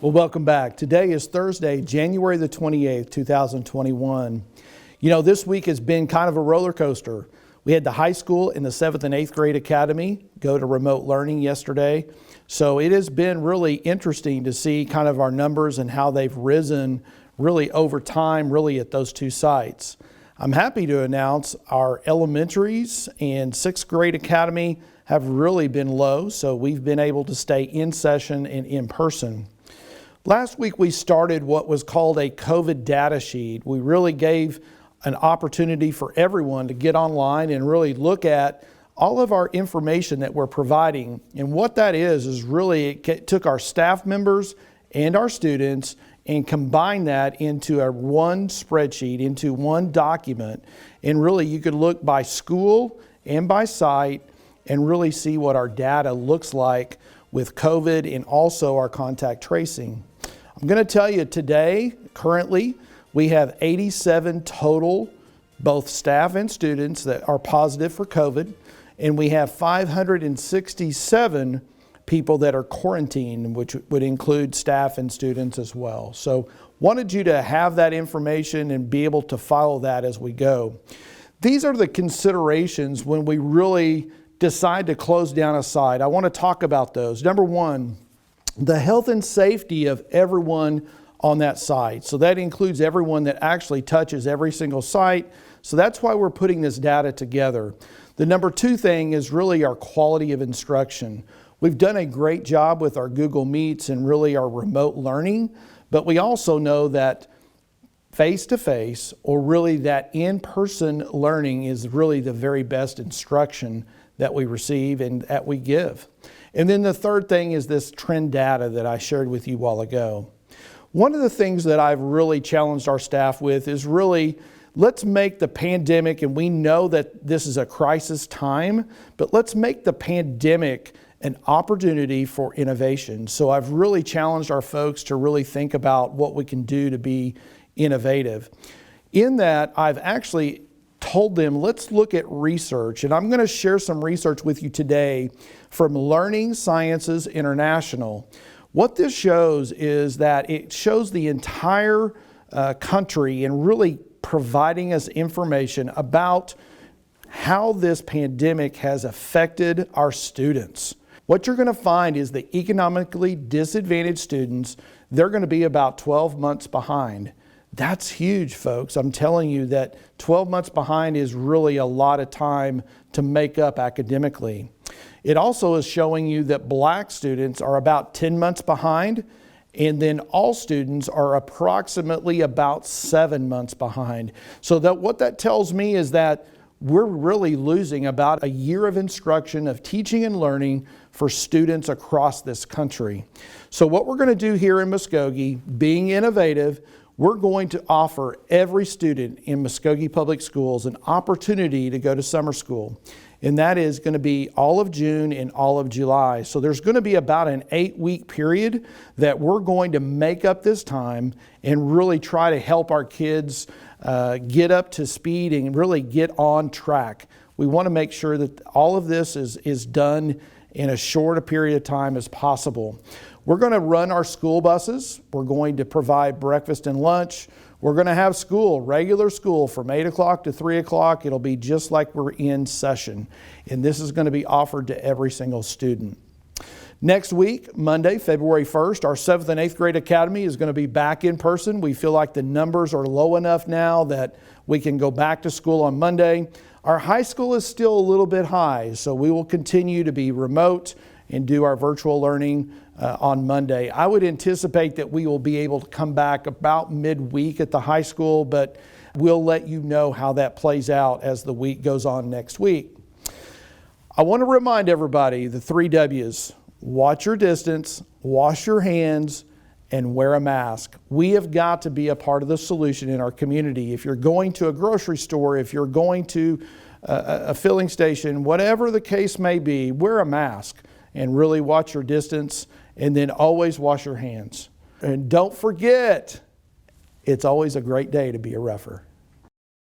Well, welcome back. Today is Thursday, January the 28th, 2021. You know, this week has been kind of a roller coaster. We had the high school and the 7th and 8th grade academy go to remote learning yesterday. So it has been really interesting to see kind of our numbers and how they've risen really over time, really at those two sites. I'm happy to announce our elementaries and 6th grade academy have really been low. So we've been able to stay in session and in person. Last week we started what was called a COVID data sheet. We really gave an opportunity for everyone to get online and really look at all of our information that we're providing. And what that is really it took our staff members and our students and combined that into a one spreadsheet, into one document. And really you could look by school and by site and really see what our data looks like with COVID and also our contact tracing. I'm going to tell you today, currently, we have 87 total, both staff and students, that are positive for COVID, and we have 567 people that are quarantined, which would include staff and students as well. So wanted you to have that information and be able to follow that as we go. These are the considerations when we really decide to close down a site. I want to talk about those. Number one, the health and safety of everyone on that site. So that includes everyone that actually touches every single site. So that's why we're putting this data together. The number two thing is really our quality of instruction. We've done a great job with our Google Meets and really our remote learning, but we also know that face-to-face or really that in-person learning is really the very best instruction that we receive and that we give. And then the third thing is this trend data that I shared with you a while ago. One of the things that I've really challenged our staff with is really, let's make the pandemic, and we know that this is a crisis time, but let's make the pandemic an opportunity for innovation. So I've really challenged our folks to really think about what we can do to be innovative. In that, I've actually told them, let's look at research. And I'm going to share some research with you today from Learning Sciences International. What this shows is that it shows the entire country and really providing us information about how this pandemic has affected our students. What you're going to find is the economically disadvantaged students, they're going to be about 12 months behind. That's huge, folks. I'm telling you that 12 months behind is really a lot of time to make up academically. It also is showing you that black students are about 10 months behind, and then all students are approximately about 7 months behind. So that what that tells me is that we're really losing about a year of instruction, of teaching and learning for students across this country. So what we're going to do here in Muskogee, being innovative, we're going to offer every student in Muskogee Public Schools an opportunity to go to summer school. And that is going to be all of June and all of July. So there's going to be about an 8-week period that we're going to make up this time and really try to help our kids get up to speed and really get on track. We want to make sure that all of this is done in as short a period of time as possible. We're going to run our school buses. We're going to provide breakfast and lunch. We're going to have school, regular school from 8 o'clock to 3 o'clock. It'll be just like we're in session. And this is going to be offered to every single student. Next week, Monday, February 1st, our 7th and 8th grade academy is going to be back in person. We feel like the numbers are low enough now that we can go back to school on Monday. Our high school is still a little bit high, so we will continue to be remote and do our virtual learning on Monday. I would anticipate that we will be able to come back about midweek at the high school, but we'll let you know how that plays out as the week goes on next week. I want to remind everybody the 3 W's. Watch your distance, wash your hands, and wear a mask. We have got to be a part of the solution in our community. If you're going to a grocery store, if you're going to a filling station, whatever the case may be, wear a mask and really watch your distance, and then always wash your hands. And don't forget, it's always a great day to be a rougher.